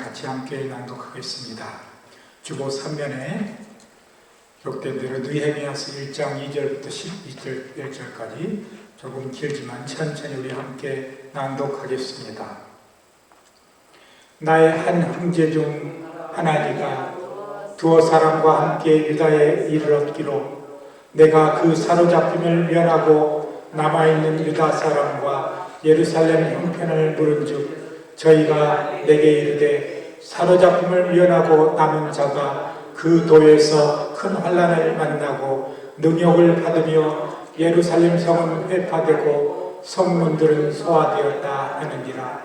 같이 함께 낭독하겠습니다. 주보 3면에 기록된 대로 느헤미야서 1장 2절부터 12절까지 조금 길지만 천천히 우리 함께 낭독하겠습니다. 나의 한 형제 중 하나니가 두어 사람과 함께 유다에 이르렀기로 내가 그 사로잡힘을 면하고 남아있는 유다 사람과 예루살렘 형편을 물은즉 저희가 내게 이르되 사로잡힘을 면하고 남은 자가 그 도에서 큰 환난을 만나고 능욕을 받으며 예루살렘 성은 회파되고 성문들은 소화되었다 하느니라.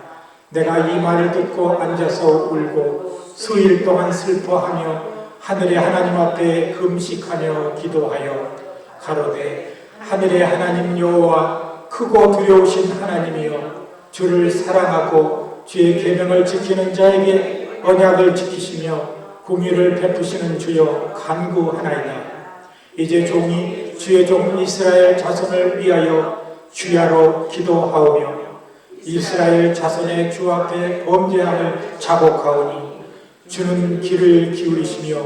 내가 이 말을 듣고 앉아서 울고 수일 동안 슬퍼하며 하늘의 하나님 앞에 금식하며 기도하여 가로되 하늘의 하나님 여호와 크고 두려우신 하나님이여 주를 사랑하고 주의 계명을 지키는 자에게 언약을 지키시며 공의를 베푸시는 주여 간구하나이다. 이제 종이 주의 종 이스라엘 자손을 위하여 주야로 기도하오며 이스라엘 자손의 주 앞에 범죄함을 자복하오니 주는 귀를 기울이시며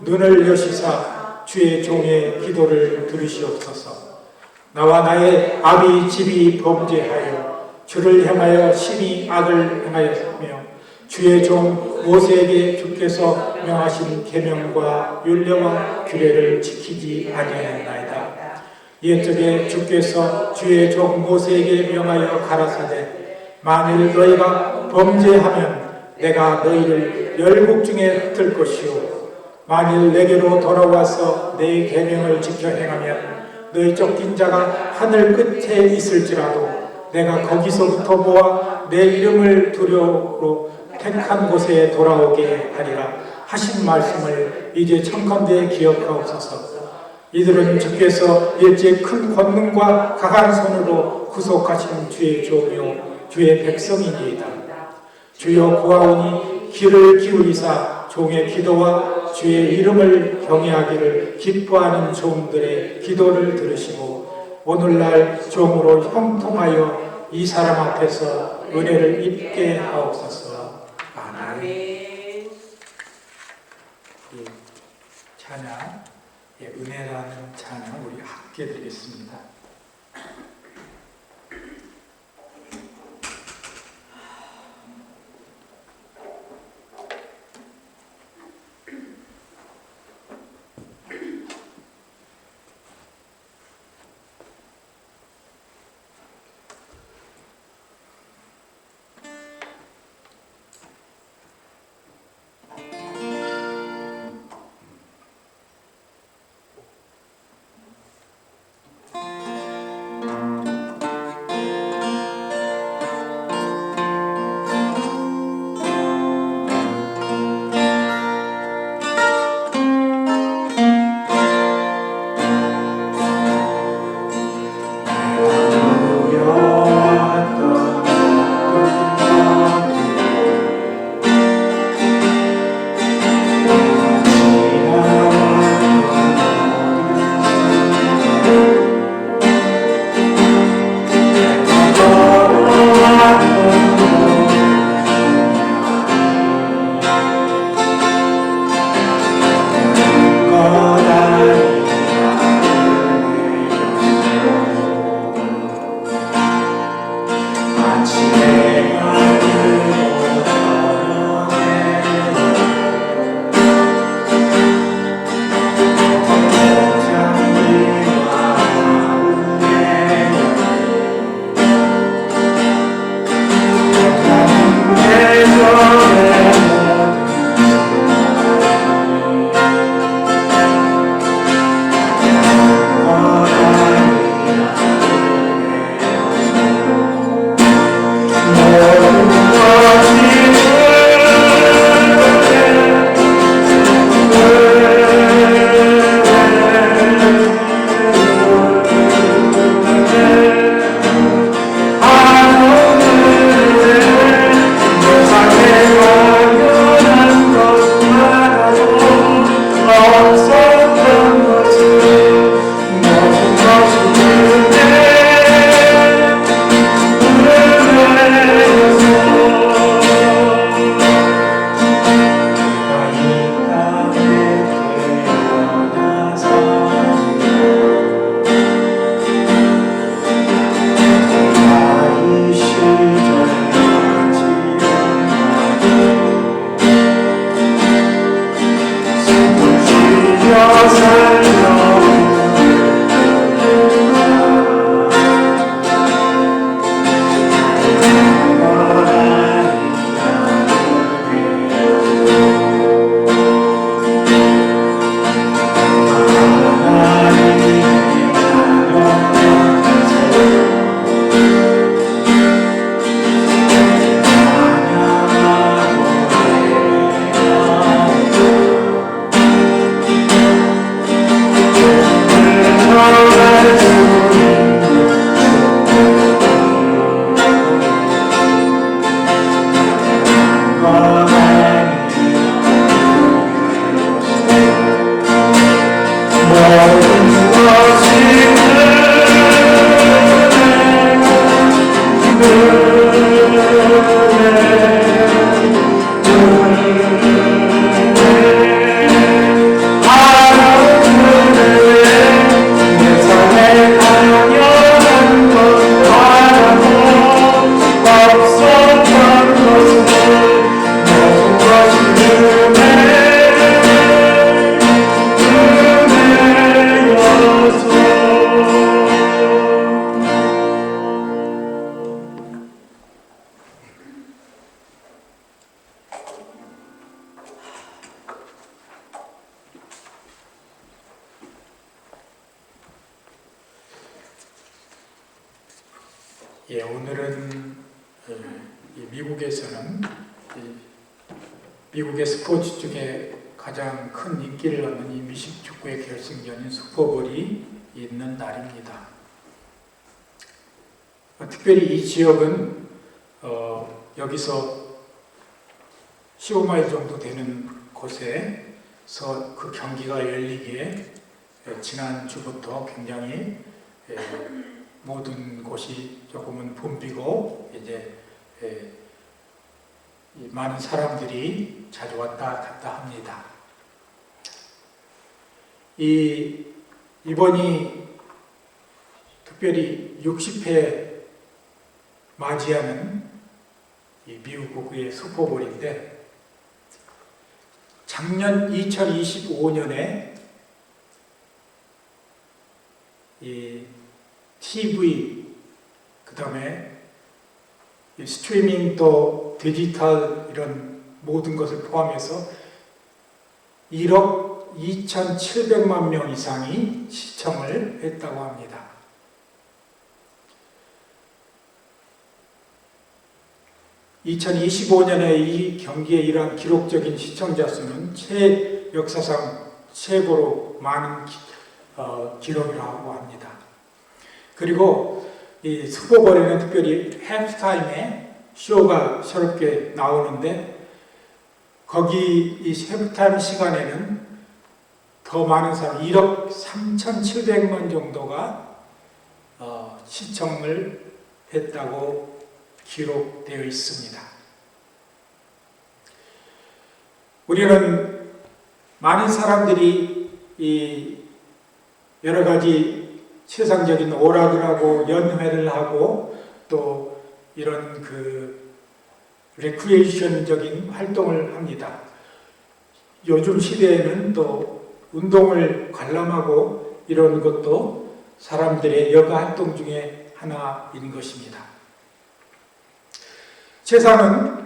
눈을 여시사 주의 종의 기도를 들으시옵소서. 나와 나의 아비 집이 범죄하여 주를 향하여 심히 악을 행하였으며 주의 종 모세에게 주께서 명하신 계명과 율례와 규례를 지키지 아니하였나이다. 옛적에 주께서 주의 종 모세에게 명하여 가라사대 만일 너희가 범죄하면 내가 너희를 열국 중에 흩을 것이요 만일 내게로 돌아와서 내 계명을 지켜 행하면 너희 쫓긴 자가 하늘 끝에 있을지라도 내가 거기서부터 모아 내 이름을 두려로 택한 곳에 돌아오게 하리라 하신 말씀을 이제 청컨대 기억하옵소서. 이들은 주께서 일찍 큰 권능과 강한 손으로 구속하신 주의 종이요 주의 백성이니이다. 주여 구하오니 귀를 기울이사 종의 기도와 주의 이름을 경외하기를 기뻐하는 종들의 기도를 들으시고 오늘날 종으로 형통하여 이 사람 앞에서 은혜를 입게 하옵소서. 아멘. 찬양, 은혜라는 찬양 우리 함께 드리겠습니다. 예, 오늘은 미국에서는 미국의 스포츠 중에 가장 큰 인기를 얻는 이 미식축구의 결승전인 슈퍼볼이 있는 날입니다. 특별히 이 지역은 여기서 15마일 정도 되는 곳에서 그 경기가 열리기에 지난주부터 굉장히 모든 곳이 조금은 붐비고 이제 많은 사람들이 자주 왔다 갔다 합니다. 이번이 특별히 60회 맞이하는 이 미국의 슈퍼볼인데, 작년 2025년에 이 TV, 그 다음에 스트리밍 또 디지털 이런 모든 것을 포함해서 1억 2,700만 명 이상이 시청을 했다고 합니다. (2025년에) 이 경기에 이러한 기록적인 시청자 수는 역사상 최고로 많은 기록이라고 합니다. 그리고 이 슈퍼볼에는 특별히 halftime에 쇼가 새롭게 나오는데, 거기 이 halftime 시간에는 더 많은 사람, 1억 3,700만 정도가 시청을 했다고 기록되어 있습니다. 우리는 많은 사람들이 이 여러 가지 세상적인 오락을 하고 연회를 하고 또 이런 레크리에이션적인 활동을 합니다. 요즘 시대에는 또 운동을 관람하고 이런 것도 사람들의 여가 활동 중에 하나인 것입니다. 세상은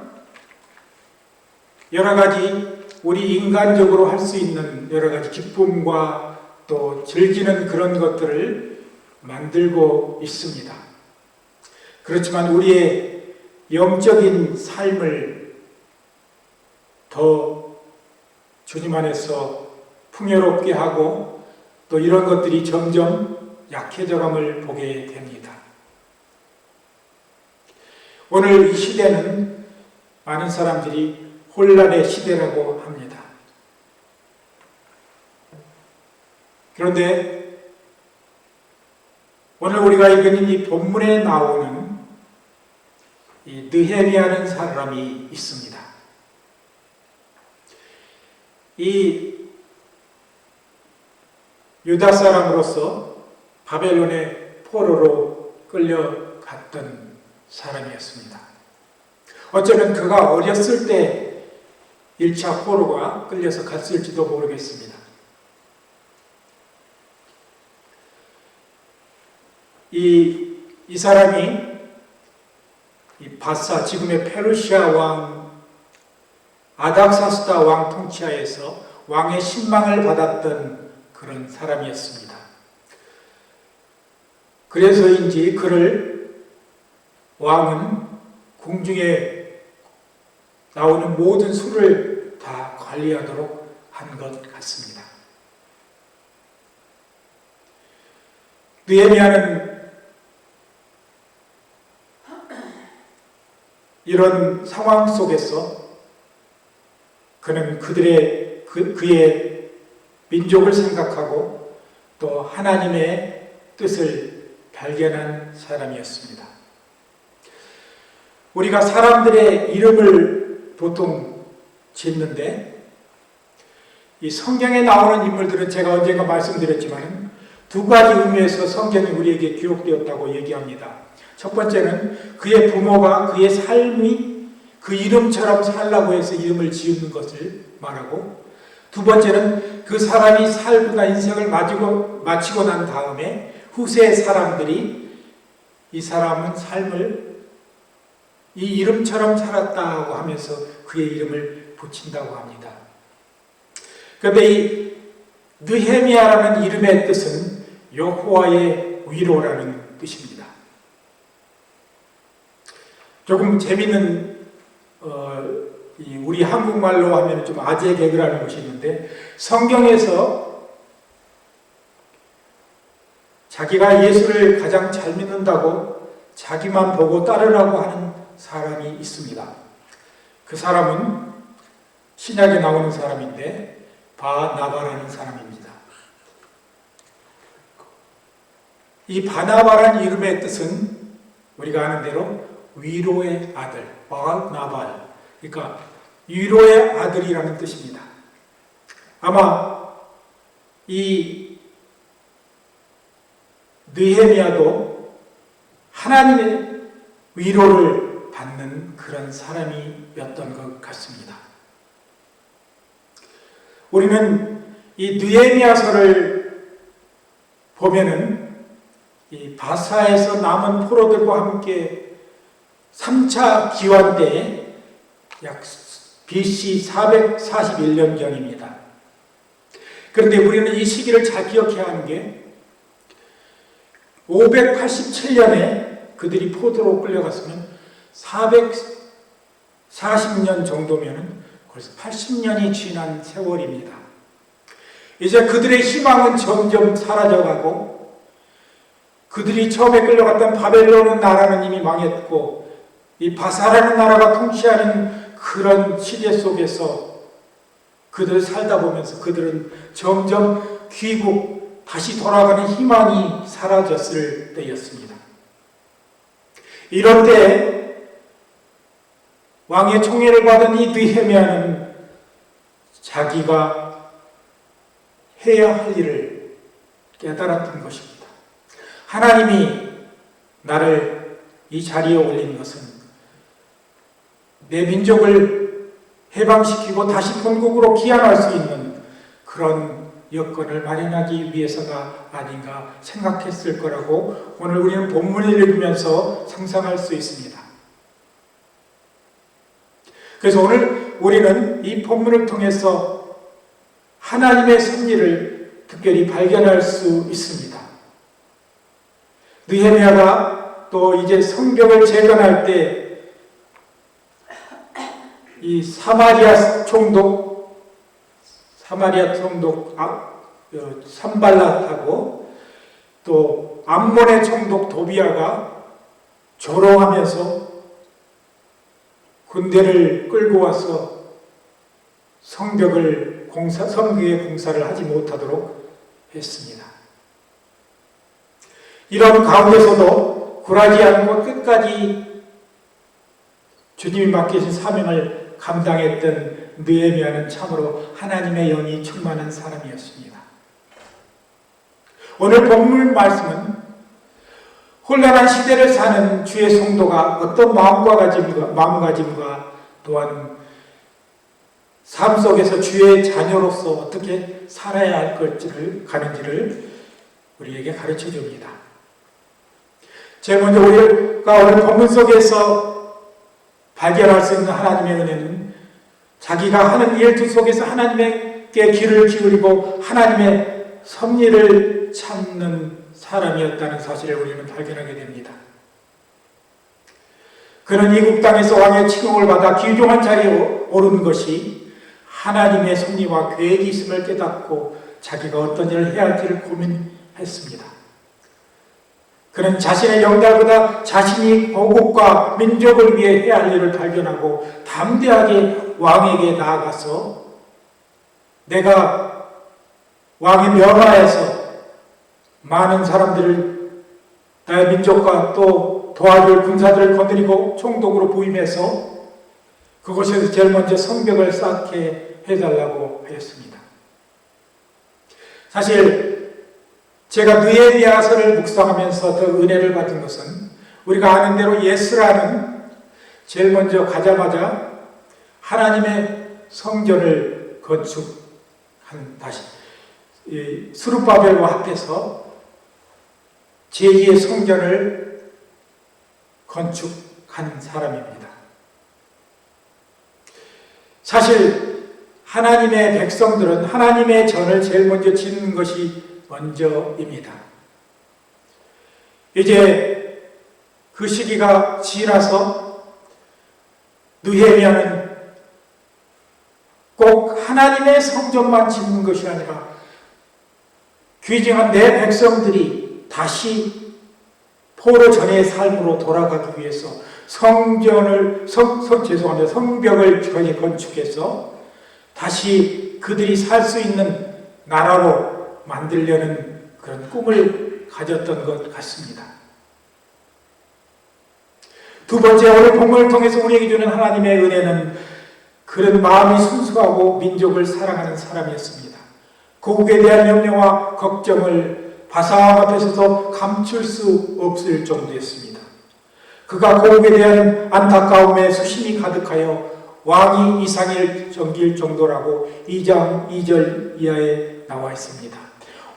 여러 가지 우리 인간적으로 할 수 있는 여러 가지 기쁨과 또 즐기는 그런 것들을 만들고 있습니다. 그렇지만 우리의 영적인 삶을 더 주님 안에서 풍요롭게 하고 또 이런 것들이 점점 약해져감을 보게 됩니다. 오늘 이 시대는 많은 사람들이 혼란의 시대라고 합니다. 그런데 오늘 우리가 읽은 이 본문에 나오는 이 느헤미야라는 사람이 있습니다. 이 유다 사람으로서 바벨론의 포로로 끌려갔던 사람이었습니다. 어쩌면 그가 어렸을 때 1차 포로가 끌려서 갔을지도 모르겠습니다. 이 사람이 이 바사, 지금의 페르시아 왕 아닥사스다 왕 통치하에서 왕의 신망을 받았던 그런 사람이었습니다. 그래서인지 그를 왕은 궁중에 나오는 모든 술을 다 관리하도록 한 것 같습니다. 느헤미야는 이런 상황 속에서 그는 그의 민족을 생각하고 또 하나님의 뜻을 발견한 사람이었습니다. 우리가 사람들의 이름을 보통 짓는데 이 성경에 나오는 인물들은 제가 언젠가 말씀드렸지만 두 가지 의미에서 성경이 우리에게 기록되었다고 얘기합니다. 첫 번째는 그의 부모가 그의 삶이 그 이름처럼 살라고 해서 이름을 지은 것을 말하고, 두 번째는 그 사람이 살고나 인생을 마치고 난 다음에 후세 사람들이 이 사람은 삶을 이 이름처럼 살았다고 하면서 그의 이름을 붙인다고 합니다. 그런데 이 느헤미야라는 이름의 뜻은 여호와의 위로라는 뜻입니다. 조금 재미있는 우리 한국말로 하면 좀 아재 개그라는 것이 있는데, 성경에서 자기가 예수를 가장 잘 믿는다고 자기만 보고 따르라고 하는 사람이 있습니다. 그 사람은 신약에 나오는 사람인데 바나바라는 사람입니다. 이 바나바라는 이름의 뜻은 우리가 아는 대로 위로의 아들, 바나발, 그러니까 위로의 아들이라는 뜻입니다. 아마 이 느헤미야도 하나님의 위로를 받는 그런 사람이었던 것 같습니다. 우리는 이 느헤미야서를 보면은 이 바사에서 남은 포로들과 함께 3차 기환 때에 약 BC 441년경입니다. 그런데 우리는 이 시기를 잘 기억해야 하는 게 587년에 그들이 포로로 끌려갔으면 440년 정도면 벌써 80년이 지난 세월입니다. 이제 그들의 희망은 점점 사라져가고, 그들이 처음에 끌려갔던 바벨론 나라는 이미 망했고, 이 바사라는 나라가 통치하는 그런 시대 속에서 그들 살다 보면서 그들은 점점 귀국, 다시 돌아가는 희망이 사라졌을 때였습니다. 이럴 때 왕의 총애를 받은 이 느헤미야는 자기가 해야 할 일을 깨달았던 것입니다. 하나님이 나를 이 자리에 올린 것은 내 민족을 해방시키고 다시 본국으로 귀환할 수 있는 그런 여건을 마련하기 위해서가 아닌가 생각했을 거라고 오늘 우리는 본문을 읽으면서 상상할 수 있습니다. 그래서 오늘 우리는 이 본문을 통해서 하나님의 섭리를 특별히 발견할 수 있습니다. 느헤미야가 또 이제 성벽을 재건할 때 이 사마리아 총독 산발랏하고 또 암몬의 총독 도비아가 조롱하면서 군대를 끌고 와서 성벽의 공사를 하지 못하도록 했습니다. 이런 가운데서도 굴하지 않고 끝까지 주님이 맡기신 사명을 감당했던 느헤미야는 참으로 하나님의 영이 충만한 사람이었습니다. 오늘 본문 말씀은 혼란한 시대를 사는 주의 성도가 어떤 마음가짐과 또한 삶 속에서 주의 자녀로서 어떻게 살아야 할 가는지를 우리에게 가르쳐 줍니다. 제일 먼저 우리가 오늘 본문 속에서 발견할 수 있는 하나님의 은혜는 자기가 하는 일들 속에서 하나님께 귀를 기울이고 하나님의 섭리를 찾는 사람이었다는 사실을 우리는 발견하게 됩니다. 그는 이국 땅에서 왕의 칭송을 받아 귀중한 자리에 오른 것이 하나님의 섭리와 계획이 있음을 깨닫고 자기가 어떤 일을 해야 할지를 고민했습니다. 그는 자신의 영달보다 자신이 고국과 민족을 위해 해야 할 일을 발견하고 담대하게 왕에게 나아가서 내가 왕의 명하에서 많은 사람들을 나의 민족과 또 도와줄 군사들을 거느리고 총독으로 부임해서 그곳에서 제일 먼저 성벽을 쌓게 해달라고 하였습니다. 사실 제가 느헤미야서를 묵상하면서 더 은혜를 받은 것은 우리가 아는 대로 예스라는 제일 먼저 가자마자 하나님의 성전을 건축한 다시 스룹바벨과 합해서 제2의 성전을 건축한 사람입니다. 사실 하나님의 백성들은 하나님의 전을 제일 먼저 짓는 것이 먼저입니다. 이제 그 시기가 지나서 느헤미야는 꼭 하나님의 성전만 짓는 것이 아니라 귀중한 내 백성들이 다시 포로 전의 삶으로 돌아가기 위해서 성벽을 건축해서 다시 그들이 살 수 있는 나라로 만들려는 그런 꿈을 가졌던 것 같습니다. 두 번째, 오늘 본문을 통해서 우리에게 주는 하나님의 은혜는 그런 마음이 순수하고 민족을 사랑하는 사람이었습니다. 고국에 대한 염려와 걱정을 바상 앞에서도 감출 수 없을 정도였습니다. 그가 고국에 대한 안타까움에 수심이 가득하여 왕이 이상을 섬길 정도라고 2장 2절 이하에 나와 있습니다.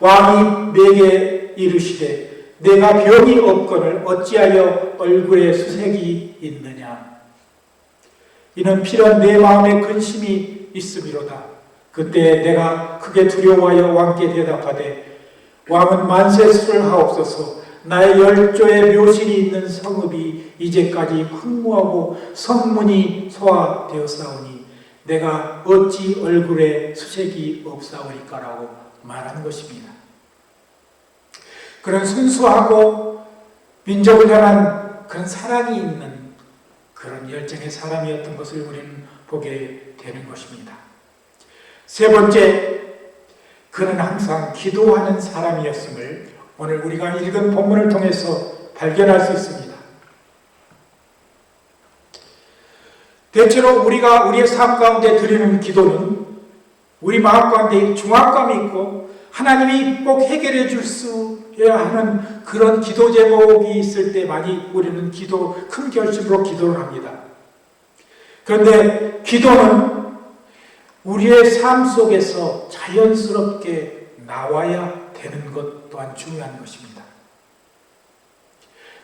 왕이 내게 이르시되 내가 병이 없거늘 어찌하여 얼굴에 수색이 있느냐. 이는 필연 내 마음에 근심이 있음이로다. 그때 내가 크게 두려워하여 왕께 대답하되 왕은 만세수를 하옵소서. 나의 열조의 묘실이 있는 성읍이 이제까지 황무하고 성문이 소화되었사오니 내가 어찌 얼굴에 수색이 없사오리까라고 말한 것입니다. 그런 순수하고 민족을 향한 그런 사랑이 있는 그런 열정의 사람이었던 것을 우리는 보게 되는 것입니다. 세 번째, 그는 항상 기도하는 사람이었음을 오늘 우리가 읽은 본문을 통해서 발견할 수 있습니다. 대체로 우리가 우리의 삶 가운데 드리는 기도는 우리 마음 가운데 중압감이 있고 하나님이 꼭 해결해 주셔야 하는 그런 기도 제목이 있을 때 많이 우리는 큰 결심으로 기도를 합니다. 그런데 기도는 우리의 삶 속에서 자연스럽게 나와야 되는 것 또한 중요한 것입니다.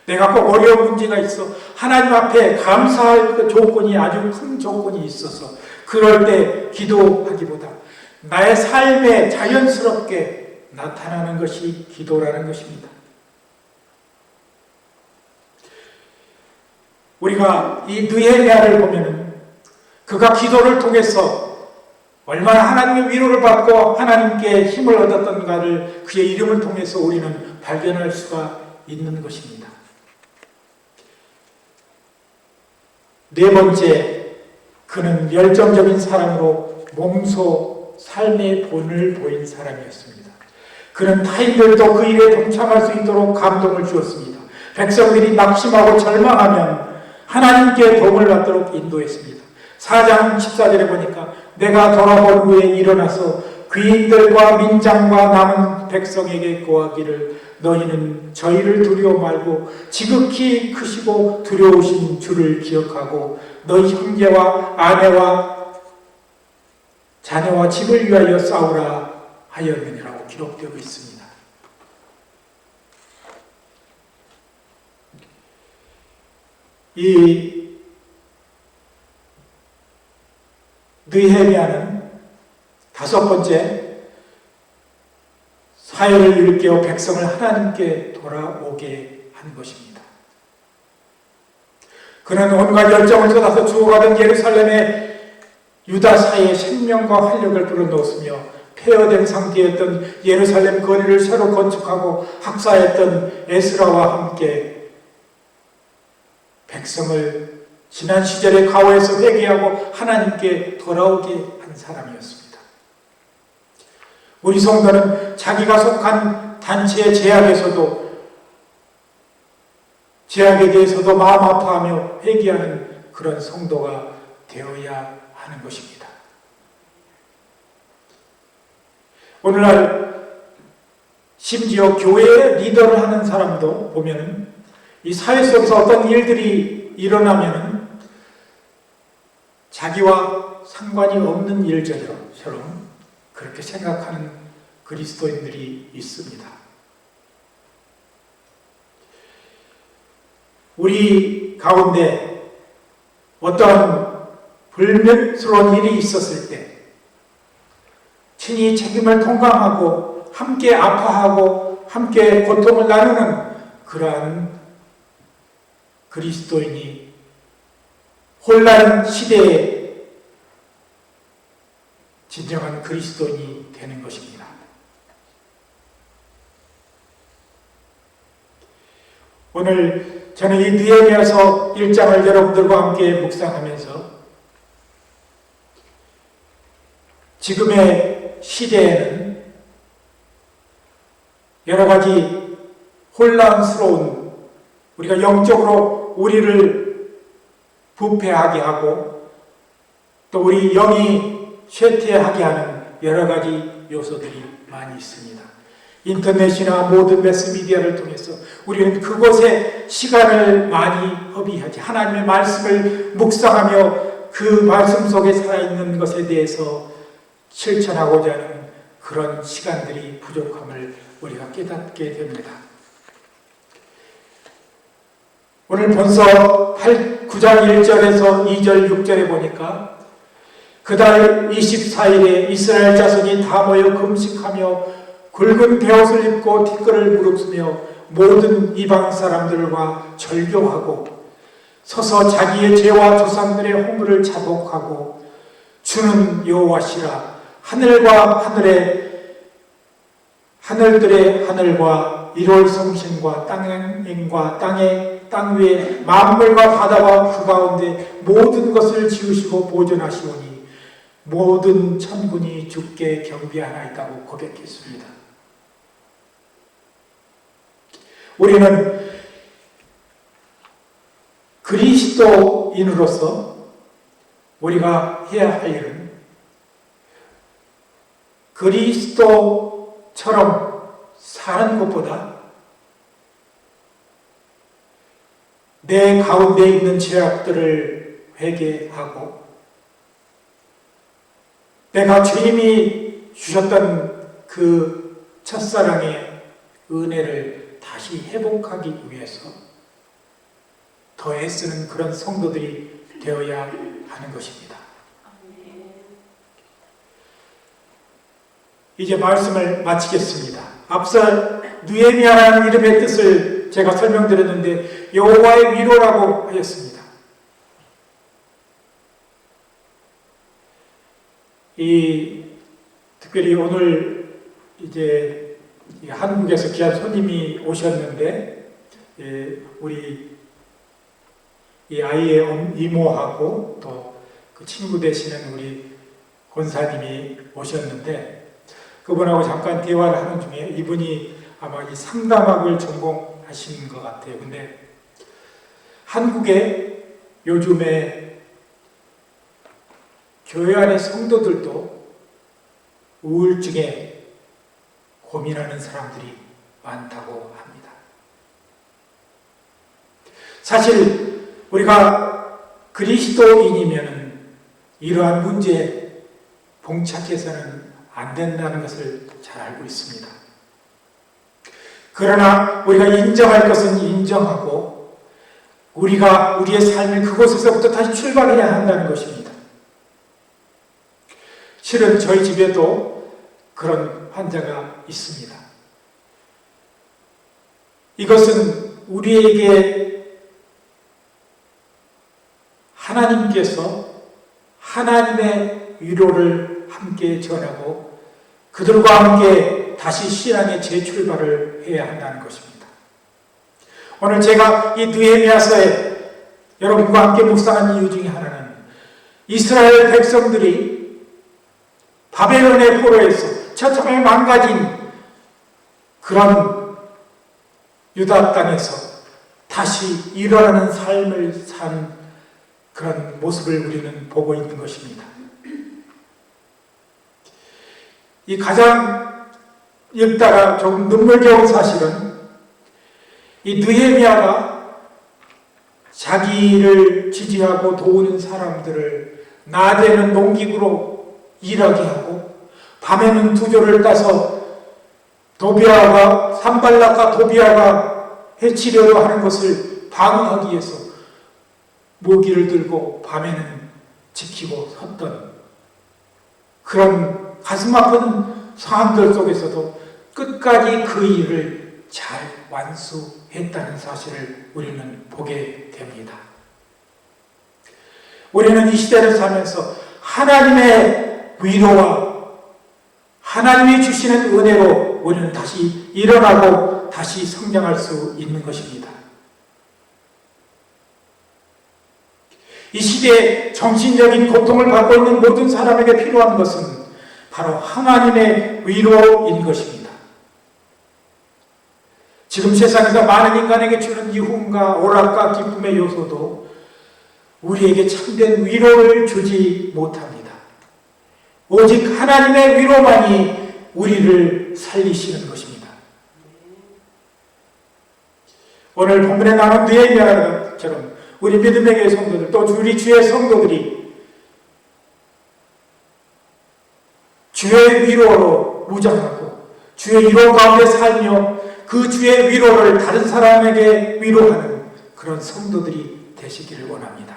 내가 꼭 어려운 문제가 있어 하나님 앞에 감사할 그 조건이 아주 큰 조건이 있어서 그럴 때 기도하기보다 나의 삶에 자연스럽게 나타나는 것이 기도라는 것입니다. 우리가 이 느헤미야를 보면은 그가 기도를 통해서 얼마나 하나님의 위로를 받고 하나님께 힘을 얻었던가를 그의 이름을 통해서 우리는 발견할 수가 있는 것입니다. 네 번째, 그는 열정적인 사람으로 몸소 삶의 본을 보인 사람이었습니다. 그는 타인들도 그 일에 동참할 수 있도록 감동을 주었습니다. 백성들이 낙심하고 절망하면 하나님께 도움을 받도록 인도했습니다. 4장 14절에 보니까 내가 돌아본 후에 일어나서 귀인들과 민장과 남은 백성에게 고하기를 너희는 저희를 두려워 말고 지극히 크시고 두려우신 주를 기억하고 너희 형제와 아내와 자녀와 집을 위하여 싸우라 하였느니라고 기록되고 있습니다. 이 느헤미야는 다섯 번째, 사회를 일깨워 백성을 하나님께 돌아오게 한 것입니다. 그는 온갖 열정을 쏟아서 죽어가던 예루살렘의 유다 사회의 생명과 활력을 불어넣었으며 폐허된 상태였던 예루살렘 거리를 새로 건축하고 학사했던 에스라와 함께 백성을 지난 시절의 가오에서 회개하고 하나님께 돌아오게 한 사람이었습니다. 우리 성도는 자기가 속한 단체의 제약에 대해서도 마음 아파하며 회개하는 그런 성도가 되어야 하는 것입니다. 오늘날 심지어 교회의 리더를 하는 사람도 보면은 이 사회 속에서 어떤 일들이 일어나면은 자기와 상관이 없는 일처럼 그렇게 생각하는 그리스도인들이 있습니다. 우리 가운데 어떠한 불명스러운 일이 있었을 때 친히 책임을 통감하고 함께 아파하고 함께 고통을 나누는 그러한 그리스도인이 혼란 시대에 진정한 그리스도인이 되는 것입니다. 오늘 저는 이 느헤미야서 1장을 여러분들과 함께 묵상하면서 지금의 시대에는 여러 가지 혼란스러운 우리가 영적으로 우리를 부패하게 하고 또 우리 영이 쇠퇴하게 하는 여러 가지 요소들이 많이 있습니다. 인터넷이나 모든 매스미디어를 통해서 우리는 그곳에 시간을 많이 허비하지 하나님의 말씀을 묵상하며 그 말씀 속에 살아있는 것에 대해서 실천하고자 하는 그런 시간들이 부족함을 우리가 깨닫게 됩니다. 오늘 본서 9장 1절에서 2절 6절에 보니까 그달 24일에 이스라엘 자손이 다 모여 금식하며 굵은 베옷을 입고 티끌을 무릅쓰며 모든 이방 사람들과 절교하고 서서 자기의 죄와 조상들의 허물을 자복하고 주는 여호와시라 하늘과 하늘들의 하늘과 일월 성신과 땅과 땅 위에 만물과 바다와 그 가운데 모든 것을 지으시고 보존하시오니 모든 천군이 주께 경배하나이다고 고백했습니다. 우리는 그리스도인으로서 우리가 해야 할 일은 그리스도처럼 사는 것보다 내 가운데 있는 죄악들을 회개하고 내가 주님이 주셨던 그 첫사랑의 은혜를 다시 회복하기 위해서 더 애쓰는 그런 성도들이 되어야 하는 것입니다. 이제 말씀을 마치겠습니다. 앞서 느헤미야라는 이름의 뜻을 제가 설명드렸는데 여호와의 위로라고 하였습니다. 특별히 오늘 이제 한국에서 귀한 손님이 오셨는데 우리 이 아이의 이모하고 또 그 친구 되시는 우리 권사님이 오셨는데 그분하고 잠깐 대화를 하는 중에 이분이 아마 이 상담학을 전공하신 것 같아요. 근데 한국에 요즘에 교회 안의 성도들도 우울증에 고민하는 사람들이 많다고 합니다. 사실 우리가 그리스도인이면 이러한 문제에 봉착해서는 안 된다는 것을 잘 알고 있습니다. 그러나 우리가 인정할 것은 인정하고 우리가 우리의 삶을 그곳에서부터 다시 출발해야 한다는 것입니다. 실은 저희 집에도 그런 환자가 있습니다. 이것은 우리에게 하나님께서 하나님의 위로를 함께 전하고 그들과 함께 다시 신앙의 재출발을 해야 한다는 것입니다. 오늘 제가 이 느헤미야서에 여러분과 함께 묵상한 이유 중에 하나는 이스라엘 백성들이 바벨론의 포로에서 처참하게 망가진 그런 유다 땅에서 다시 일어나는 삶을 산 그런 모습을 우리는 보고 있는 것입니다. 이 가장 읽다가 조금 눈물겨운 사실은 이 느헤미야가 자기를 지지하고 도우는 사람들을 낮에는 농기구로 일하게 하고 밤에는 두조를 따서 도비아가 산발락과 도비아가 해치려고 하는 것을 방어하기 위해서 무기를 들고 밤에는 지키고 섰던 그런 가슴 아픈 상황들 속에서도 끝까지 그 일을 잘 완수했다는 사실을 우리는 보게 됩니다. 우리는 이 시대를 살면서 하나님의 위로와 하나님이 주시는 은혜로 우리는 다시 일어나고 다시 성장할 수 있는 것입니다. 이 시대에 정신적인 고통을 받고 있는 모든 사람에게 필요한 것은 바로 하나님의 위로인 것입니다. 지금 세상에서 많은 인간에게 주는 유흥과 오락과 기쁨의 요소도 우리에게 참된 위로를 주지 못합니다. 오직 하나님의 위로만이 우리를 살리시는 것입니다. 오늘 본문에 나온 느헤미야처럼 우리 믿음의 성도들 또 우리 주의 성도들이 주의 위로로 무장하고 주의 위로 가운데 살며 그 주의 위로를 다른 사람에게 위로하는 그런 성도들이 되시기를 원합니다.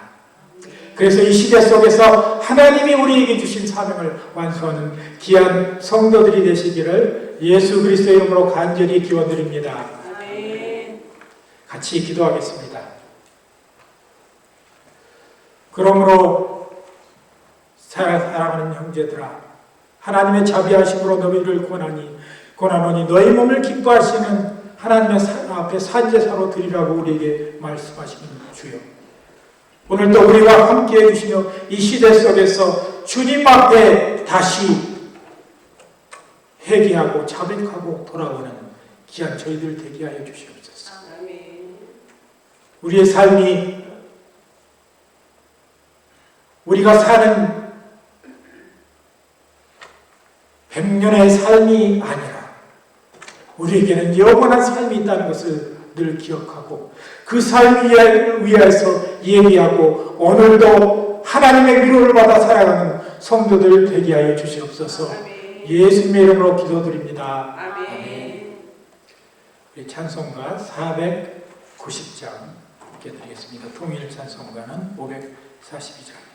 그래서 이 시대 속에서 하나님이 우리에게 주신 사명을 완수하는 귀한 성도들이 되시기를 예수 그리스도의 이름으로 간절히 기원드립니다. 같이 기도하겠습니다. 그러므로 사랑하는 형제들아, 하나님의 자비하심으로 너희를 권하노니 너희 몸을 기뻐하시는 하나님의 앞에 산제사로 드리라고 우리에게 말씀하시는 주여, 오늘도 우리와 함께해 주시며 이 시대 속에서 주님 앞에 다시 회개하고 자백하고 돌아오는 귀한 저희들 되게 하여 주시옵소서. 우리의 삶이 우리가 사는 100년의 삶이 아니라 우리에게는 영원한 삶이 있다는 것을 늘 기억하고 그 삶을 위해서 예비하고 오늘도 하나님의 위로를 받아 살아가는 성도들 되게 하여 주시옵소서. 예수님의 이름으로 기도드립니다. 아멘. 우리 찬송가 490장 함께 드리겠습니다. 통일 찬송가는 542장.